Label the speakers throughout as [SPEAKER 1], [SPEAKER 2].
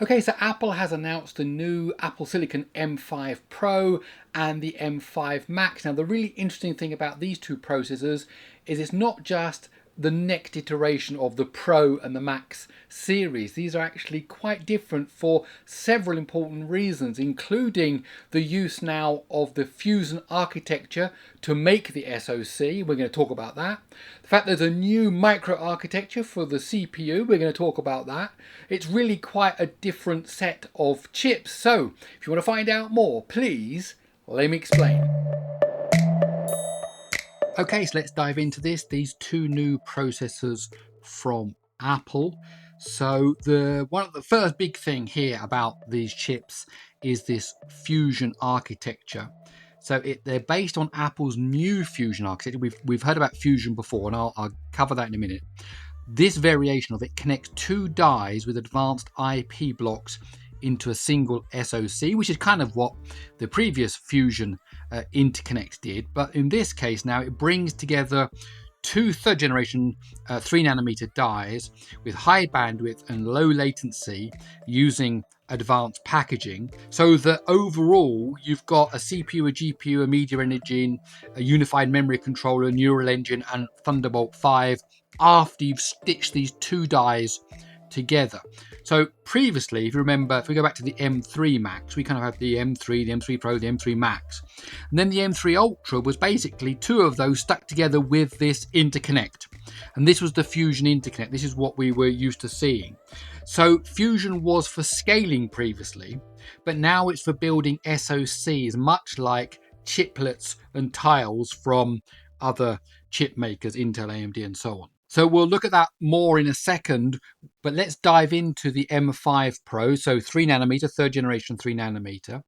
[SPEAKER 1] Okay, so Apple has announced the new Apple Silicon M5 Pro and the M5 Max. Now, the really interesting thing about these two processors is it's not just the next iteration of the Pro and the Max series. These are actually quite different for several important reasons, including the use now of the Fusion architecture to make the SoC. We're going to talk about that. The fact there's a new microarchitecture for the CPU. We're going to talk about that. It's really quite a different set of chips. So, if you want to find out more, please let me explain. Okay, so let's dive into this. These two new processors from Apple. So the first big thing here about these chips is this Fusion architecture. So they're based on Apple's new Fusion architecture. We've heard about Fusion before, and I'll cover that in a minute. This variation of it connects two dies with advanced IP blocks into a single SoC, which is kind of what the previous Fusion interconnect did. But in this case now, it brings together two third generation 3nm dies with high bandwidth and low latency using advanced packaging, so that overall you've got a CPU, a GPU, a media engine, a unified memory controller, neural engine, and Thunderbolt 5 after you've stitched these two dies together. So previously, if you remember, if we go back to the M3 Max, we kind of had the M3, the M3 Pro, the M3 Max. And then the M3 Ultra was basically two of those stuck together with this interconnect. And this was the Fusion interconnect. This is what we were used to seeing. So Fusion was for scaling previously, but now it's for building SoCs, much like chiplets and tiles from other chip makers, Intel, AMD, and so on. So we'll look at that more in a second, but let's dive into the M5 Pro. So 3nm, third generation 3nm,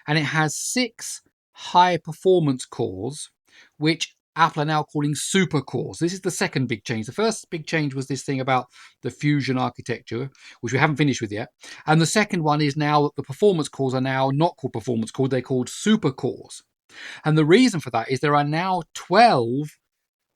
[SPEAKER 1] and it has 6 high performance cores, which Apple are now calling super cores. This is the second big change. The first big change was this thing about the Fusion architecture, which we haven't finished with yet. And the second one is now that the performance cores are now not called performance cores, they're called super cores. And the reason for that is there are now 12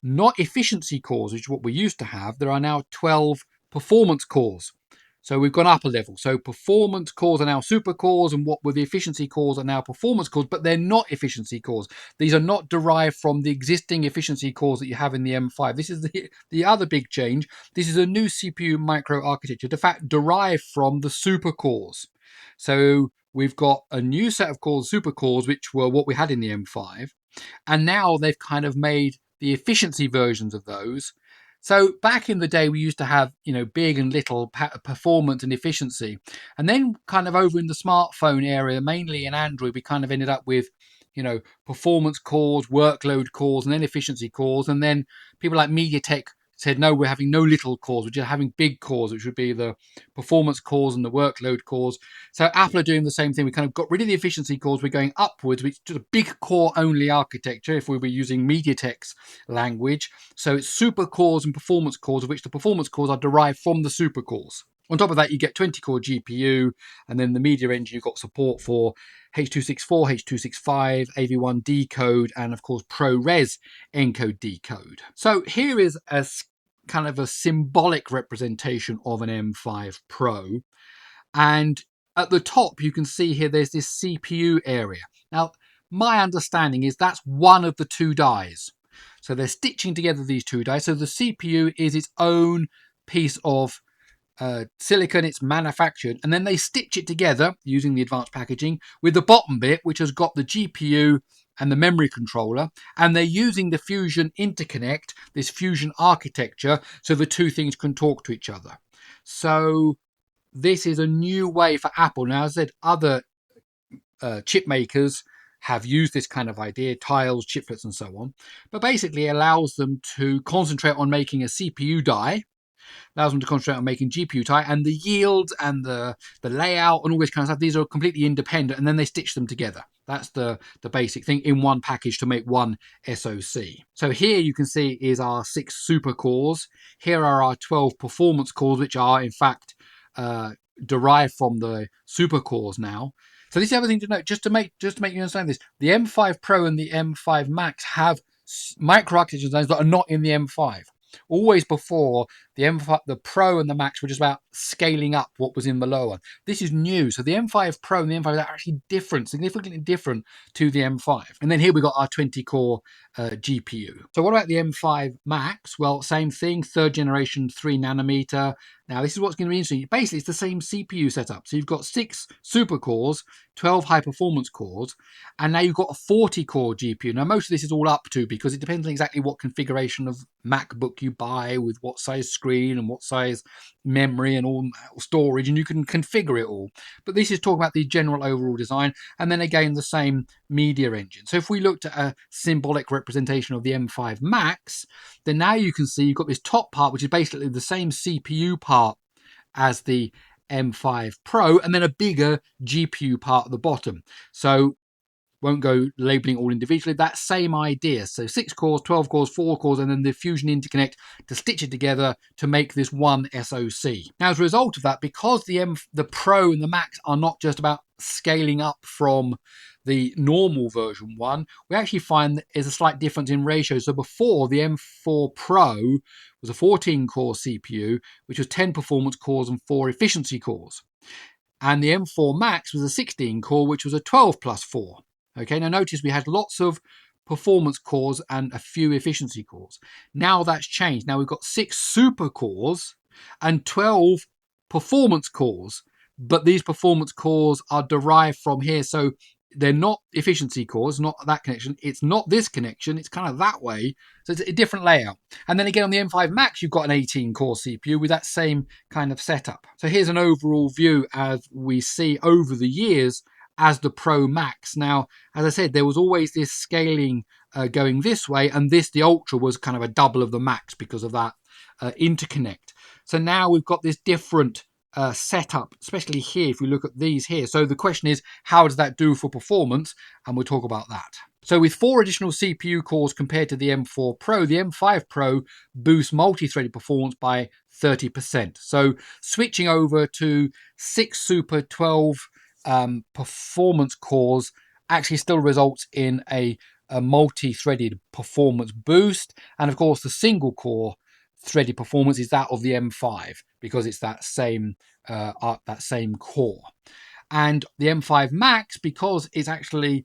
[SPEAKER 1] not efficiency cores, which is what we used to have. There are now 12 performance cores. So we've gone up a level. So performance cores are now super cores, and what were the efficiency cores are now performance cores, but they're not efficiency cores. These are not derived from the existing efficiency cores that you have in the M5. This is the other big change. This is a new CPU microarchitecture, in fact, derived from the super cores. So we've got a new set of cores, super cores, which were what we had in the M5. And now they've kind of made the efficiency versions of those. So back in the day, we used to have, big and little performance and efficiency. And then kind of over in the smartphone area, mainly in Android, we kind of ended up with, performance cores, workload cores, and then efficiency cores. And then people like MediaTek said, no, we're having no little cores, we're just having big cores, which would be the performance cores and the workload cores. So Apple are doing the same thing. We kind of got rid of the efficiency cores, we're going upwards, which is a big core only architecture if we were using MediaTek's language. So it's super cores and performance cores, of which the performance cores are derived from the super cores. On top of that, you get 20-core GPU, and then the media engine, you've got support for H.264, H.265, AV1 decode, and of course ProRes encode decode. So here is a kind of a symbolic representation of an M5 Pro. And at the top, you can see here there's this CPU area. Now, my understanding is that's one of the two dies. So they're stitching together these two dies. So the CPU is its own piece of silicon, it's manufactured, and then they stitch it together using the advanced packaging with the bottom bit, which has got the GPU and the memory controller, and they're using the Fusion interconnect, this Fusion architecture, so the two things can talk to each other. So this is a new way for Apple. Now, as I said, other chip makers have used this kind of idea, tiles, chiplets, and so on, but basically allows them to concentrate on making a CPU die, allows them to concentrate on making GPU die, and the yields and the layout and all this kind of stuff, these are completely independent, and then they stitch them together. That's the basic thing in one package to make one SoC. So here you can see is our 6 super cores. Here are our 12 performance cores, which are in fact derived from the super cores now. So this is the other thing to note, just to make you understand this. The M5 Pro and the M5 Max have microarchitecture designs that are not in the M5. Always before, The Pro and the Max were just about scaling up what was in the lower one. This is new. So the M5 Pro and the M5 are actually different, significantly different to the M5. And then here we got our 20-core GPU. So what about the M5 Max? Well, same thing, third generation, 3 nanometer. Now, this is what's going to be interesting. Basically, it's the same CPU setup. So you've got 6 super cores, 12 high performance cores, and now you've got a 40-core GPU. Now, most of this is all up to, because it depends on exactly what configuration of MacBook you buy, with what size screen and what size memory and all storage, and you can configure it all. But this is talking about the general overall design, and then again, the same media engine. So if we looked at a symbolic representation of the M5 Max, then now you can see you've got this top part, which is basically the same CPU part as the M5 Pro, and then a bigger GPU part at the bottom. So won't go labeling all individually. That same idea. So 6 cores, 12 cores, 4 cores, and then the Fusion Interconnect to stitch it together to make this one SoC. Now, as a result of that, because the Pro and the Max are not just about scaling up from the normal version one, we actually find that there's a slight difference in ratio. So before, the M4 Pro was a 14-core CPU, which was 10 performance cores and 4 efficiency cores. And the M4 Max was a 16-core, which was a 12 plus 4. Okay, now notice we had lots of performance cores and a few efficiency cores. Now that's changed. Now we've got 6 super cores and 12 performance cores, but these performance cores are derived from here. So they're not efficiency cores, not that connection. It's not this connection. It's kind of that way. So it's a different layout. And then again on the M5 Max, you've got an 18-core CPU with that same kind of setup. So here's an overall view as we see over the years as the Pro Max. Now, as I said, there was always this scaling going this way, and the Ultra was kind of a double of the Max because of that interconnect. So now we've got this different setup, especially here if we look at these here. So the question is, how does that do for performance? And we'll talk about that. So with 4 additional CPU cores compared to the M4 Pro, the M5 Pro boosts multi-threaded performance by 30%. So switching over to 6 super 12 performance cores actually still results in a multi-threaded performance boost. And of course, the single core threaded performance is that of the M5 because it's that same core. And the M5 Max, because it's actually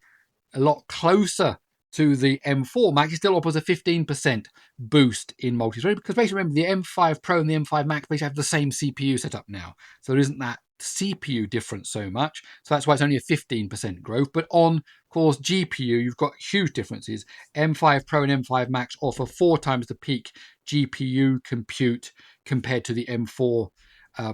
[SPEAKER 1] a lot closer to the M4 Max, it still offers a 15% boost in multi-thread, because basically remember the M5 Pro and the M5 Max basically have the same CPU setup now. So there isn't that CPU difference so much. So that's why it's only a 15% growth. But on, of course, GPU, you've got huge differences. M5 Pro and M5 Max offer 4 times the peak GPU compute compared to the M4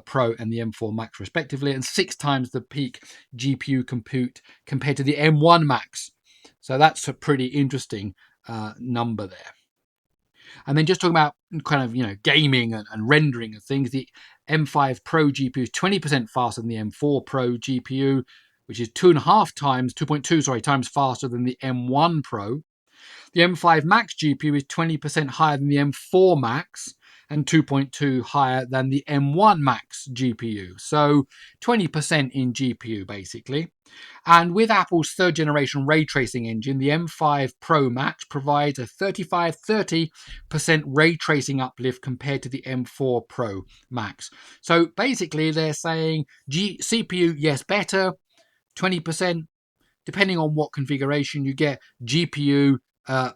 [SPEAKER 1] Pro and the M4 Max respectively, and 6 times the peak GPU compute compared to the M1 Max. So that's a pretty interesting number there. And then just talking about kind of, gaming and rendering and things, the M5 Pro GPU is 20% faster than the M4 Pro GPU, which is 2.2 times faster than the M1 Pro. The M5 Max GPU is 20% higher than the M4 Max and 2.2 higher than the M1 Max GPU. So 20% in GPU basically. And with Apple's third generation ray tracing engine, the M5 Pro Max provides a 30% ray tracing uplift compared to the M4 Pro Max. So basically they're saying CPU, yes, better, 20%, depending on what configuration you get, GPU,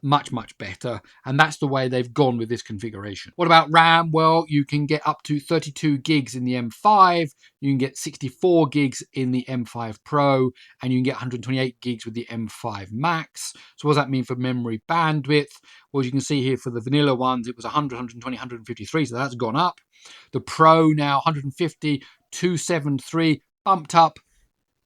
[SPEAKER 1] much better, and that's the way they've gone with this configuration. What about RAM? Well, you can get up to 32 gigs in the M5, you can get 64 gigs in the M5 Pro, and you can get 128 gigs with the M5 Max. So what does that mean for memory bandwidth? Well, as you can see here, for the vanilla ones, it was 100, 120, 153, so that's gone up. The Pro now 150, 273, bumped up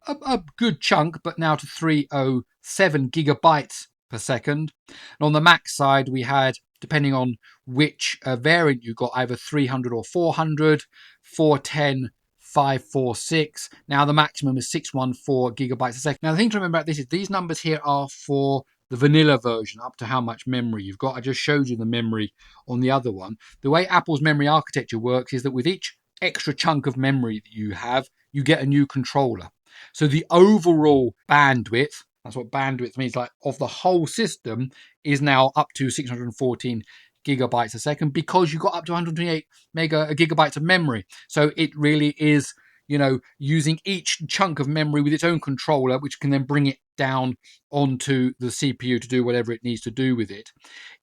[SPEAKER 1] a good chunk, but now to 307 gigabytes per second. And on the Max side, we had, depending on which variant you got, either 300 or 400, 410, 546. Now the maximum is 614 gigabytes a second. Now the thing to remember about this is these numbers here are for the vanilla version, up to how much memory you've got. I just showed you the memory on the other one. The way Apple's memory architecture works is that with each extra chunk of memory that you have, you get a new controller. So the overall bandwidth, that's what bandwidth means, like of the whole system, is now up to 614 gigabytes a second because you've got up to 128 gigabytes of memory. So it really is, you know, using each chunk of memory with its own controller, which can then bring it down onto the CPU to do whatever it needs to do with it.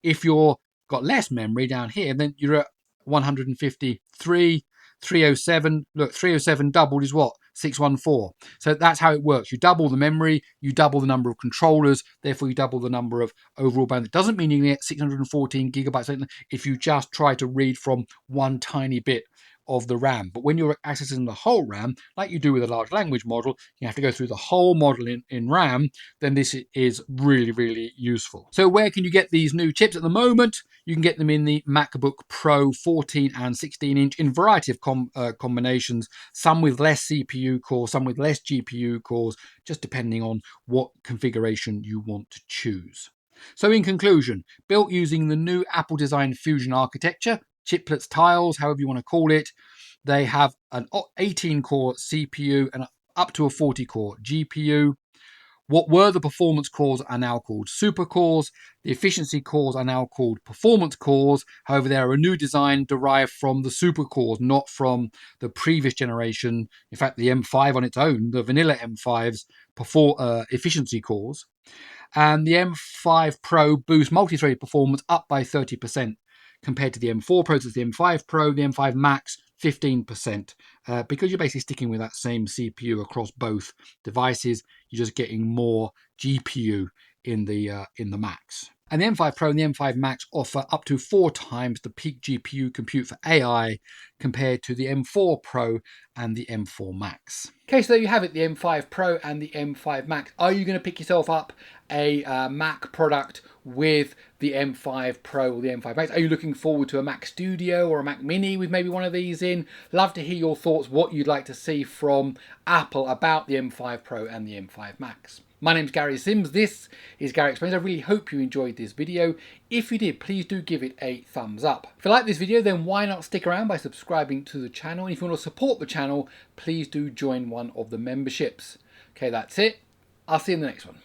[SPEAKER 1] If you're got less memory down here, then you're at 153, 307. Look, 307 doubled is what? 614. So that's how it works. You double the memory, you double the number of controllers, therefore you double the number of overall bandwidth. It doesn't mean you get 614 gigabytes if you just try to read from one tiny bit of the RAM. But when you're accessing the whole RAM, like you do with a large language model, you have to go through the whole model in RAM, then this is really, really useful. So where can you get these new chips at the moment? You can get them in the MacBook Pro 14 and 16 inch in a variety of combinations, some with less CPU cores, some with less GPU cores, just depending on what configuration you want to choose. So in conclusion, built using the new Apple design Fusion architecture, Chiplets tiles, however you want to call it, they have an 18-core CPU and up to a 40-core GPU. What were the performance cores are now called super cores. The efficiency cores are now called performance cores. However, they are a new design derived from the super cores, not from the previous generation. In fact, the M5 on its own, the vanilla M5's efficiency cores. And the M5 Pro boosts multi-threaded performance up by 30% compared to the M4 Pro. So the M5 Pro, the M5 Max, 15%, because you're basically sticking with that same CPU across both devices. You're just getting more GPU in the Max. And the M5 Pro and the M5 Max offer up to 4 times the peak GPU compute for AI compared to the M4 Pro and the M4 Max. Okay, so there you have it, the M5 Pro and the M5 Max. Are you going to pick yourself up a Mac product with the M5 Pro or the M5 Max? Are you looking forward to a Mac Studio or a Mac Mini with maybe one of these in? Love to hear your thoughts, what you'd like to see from Apple about the M5 Pro and the M5 Max. My name's Gary Sims, this is Gary Explains. I really hope you enjoyed this video. If you did, please do give it a thumbs up. If you like this video, then why not stick around by subscribing to the channel? And if you want to support the channel, please do join one of the memberships. Okay, that's it. I'll see you in the next one.